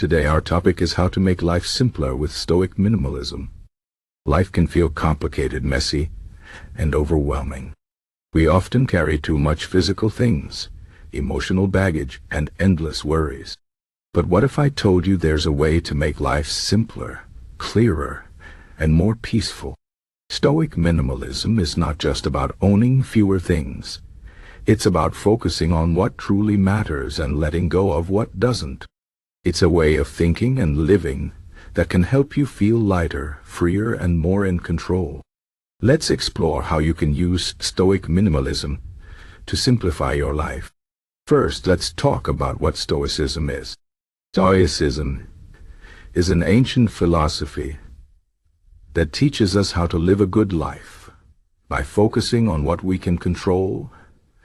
Today our topic is how to make life simpler with Stoic Minimalism. Life can feel complicated, messy, and overwhelming. We often carry too much physical things, emotional baggage, and endless worries. But what if I told you there's a way to make life simpler, clearer, and more peaceful? Stoic minimalism is not just about owning fewer things. It's about focusing on what truly matters and letting go of what doesn't. It's a way of thinking and living that can help you feel lighter, freer, and more in control. Let's explore how you can use Stoic minimalism to simplify your life. First, let's talk about what Stoicism is. Stoicism is an ancient philosophy that teaches us how to live a good life by focusing on what we can control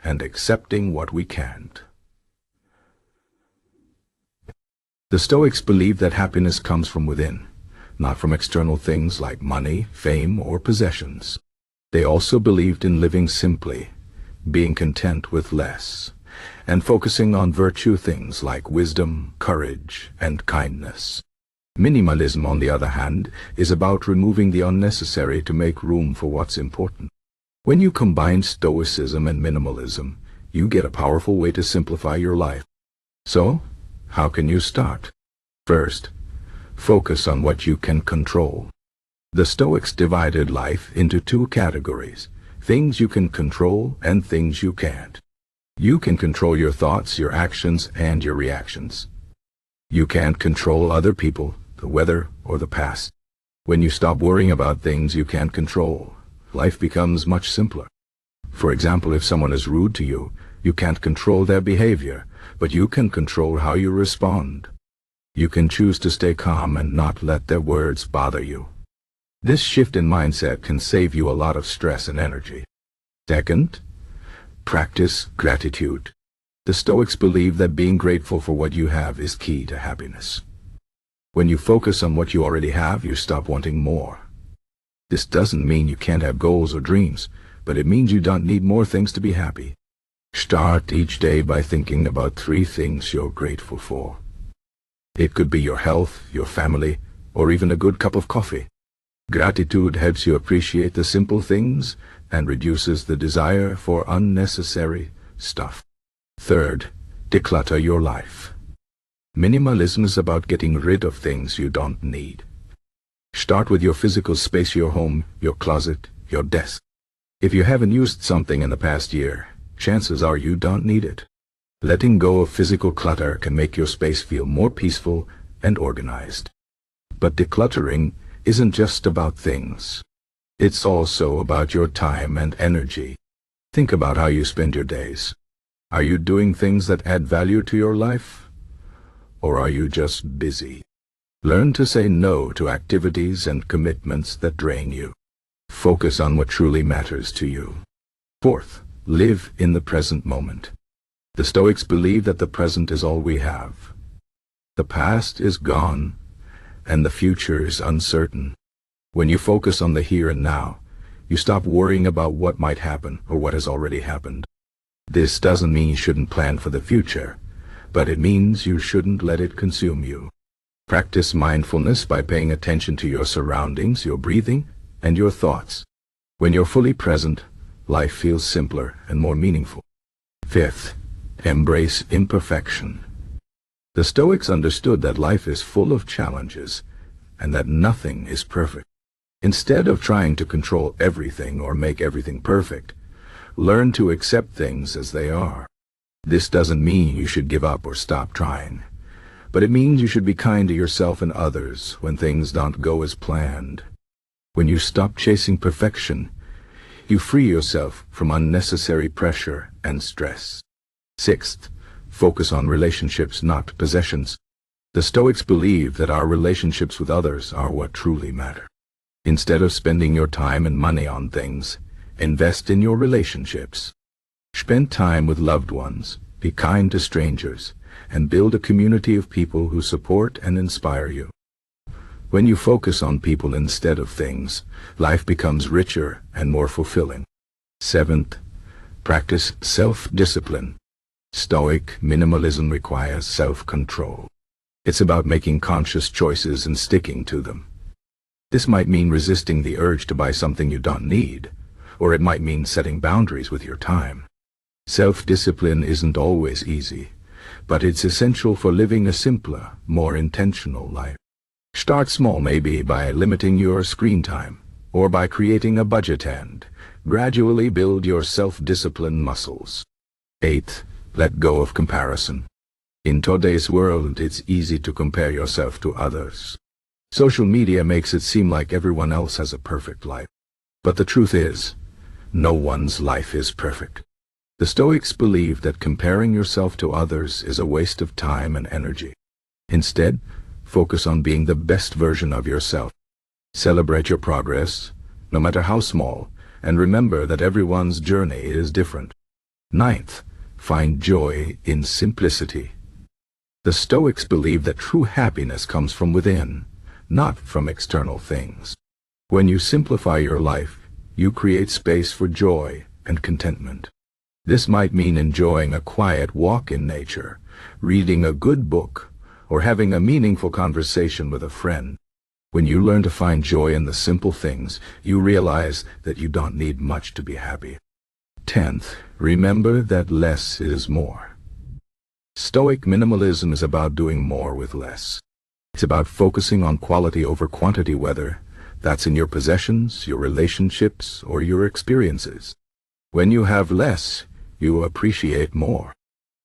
and accepting what we can't. The Stoics believed that happiness comes from within, not from external things like money, fame, or possessions. They also believed in living simply, being content with less, and focusing on virtue things like wisdom, courage, and kindness. Minimalism, on the other hand, is about removing the unnecessary to make room for what's important. When you combine Stoicism and minimalism, you get a powerful way to simplify your life. So, how can you start? First, focus on what you can control. The Stoics divided life into two categories: things you can control and things you can't. You can control your thoughts, your actions, and your reactions. You can't control other people, the weather, or the past. When you stop worrying about things you can't control, life becomes much simpler. For example, if someone is rude to you, you can't control their behavior, but you can control how you respond. You can choose to stay calm and not let their words bother you. This shift in mindset can save you a lot of stress and energy. Second, practice gratitude. The Stoics believe that being grateful for what you have is key to happiness. When you focus on what you already have, you stop wanting more. This doesn't mean you can't have goals or dreams, but it means you don't need more things to be happy. Start each day by thinking about 3 things you're grateful for. It could be your health, your family, or even a good cup of coffee. Gratitude helps you appreciate the simple things and reduces the desire for unnecessary stuff. Third, declutter your life. Minimalism is about getting rid of things you don't need. Start with your physical space, your home, your closet, your desk. If you haven't used something in the past year, chances are you don't need it. Letting go of physical clutter can make your space feel more peaceful and organized. But decluttering isn't just about things. It's also about your time and energy. Think about how you spend your days. Are you doing things that add value to your life? Or are you just busy? Learn to say no to activities and commitments that drain you. Focus on what truly matters to you. Fourth, live in the present moment. The Stoics believe that the present is all we have. The past is gone, and the future is uncertain. When you focus on the here and now, you stop worrying about what might happen or what has already happened. This doesn't mean you shouldn't plan for the future, but it means you shouldn't let it consume you. Practice mindfulness by paying attention to your surroundings, your breathing, and your thoughts. When you're fully present, life feels simpler and more meaningful. Fifth, embrace imperfection. The Stoics understood that life is full of challenges and that nothing is perfect. Instead of trying to control everything or make everything perfect, learn to accept things as they are. This doesn't mean you should give up or stop trying, but it means you should be kind to yourself and others when things don't go as planned. When you stop chasing perfection, you free yourself from unnecessary pressure and stress. Sixth, focus on relationships, not possessions. The Stoics believe that our relationships with others are what truly matter. Instead of spending your time and money on things, invest in your relationships. Spend time with loved ones, be kind to strangers, and build a community of people who support and inspire you. When you focus on people instead of things, life becomes richer and more fulfilling. Seventh, practice self-discipline. Stoic minimalism requires self-control. It's about making conscious choices and sticking to them. This might mean resisting the urge to buy something you don't need, or it might mean setting boundaries with your time. Self-discipline isn't always easy, but it's essential for living a simpler, more intentional life. Start small, maybe by limiting your screen time, or by creating a budget, and gradually build your self-discipline muscles. 8. Let go of comparison. In today's world, it's easy to compare yourself to others. Social media makes it seem like everyone else has a perfect life. But the truth is, no one's life is perfect. The Stoics believe that comparing yourself to others is a waste of time and energy. Instead, focus on being the best version of yourself. Celebrate your progress, no matter how small, and remember that everyone's journey is different. 9th, find joy in simplicity. The Stoics believe that true happiness comes from within, not from external things. When you simplify your life, you create space for joy and contentment. This might mean enjoying a quiet walk in nature, reading a good book, or having a meaningful conversation with a friend. When you learn to find joy in the simple things, you realize that you don't need much to be happy. 10th, remember that less is more. Stoic minimalism is about doing more with less. It's about focusing on quality over quantity, whether that's in your possessions, your relationships, or your experiences. When you have less, you appreciate more.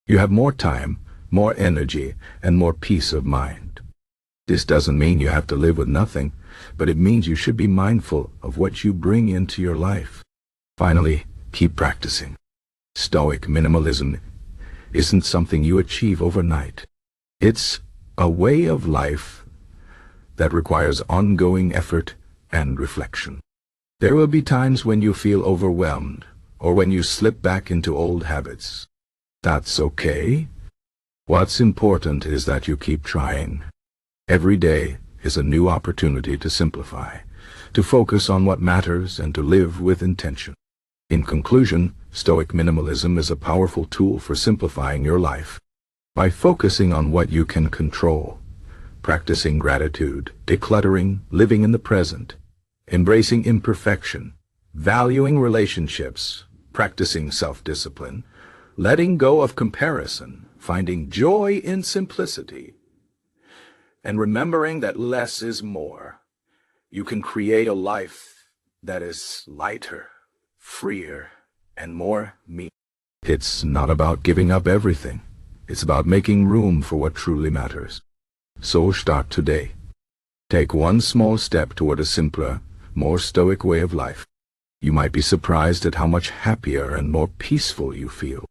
You have more time, more energy, and more peace of mind. This doesn't mean you have to live with nothing, but it means you should be mindful of what you bring into your life. Finally, keep practicing. Stoic minimalism isn't something you achieve overnight. It's a way of life that requires ongoing effort and reflection. There will be times when you feel overwhelmed, or when you slip back into old habits. That's okay. What's important is that you keep trying. Every day is a new opportunity to simplify, to focus on what matters, and to live with intention. In conclusion, Stoic minimalism is a powerful tool for simplifying your life. By focusing on what you can control, practicing gratitude, decluttering, living in the present, embracing imperfection, valuing relationships, practicing self-discipline, letting go of comparison, finding joy in simplicity, and remembering that less is more, you can create a life that is lighter, freer, and more meaningful. It's not about giving up everything. It's about making room for what truly matters. So start today. Take one small step toward a simpler, more stoic way of life. You might be surprised at how much happier and more peaceful you feel.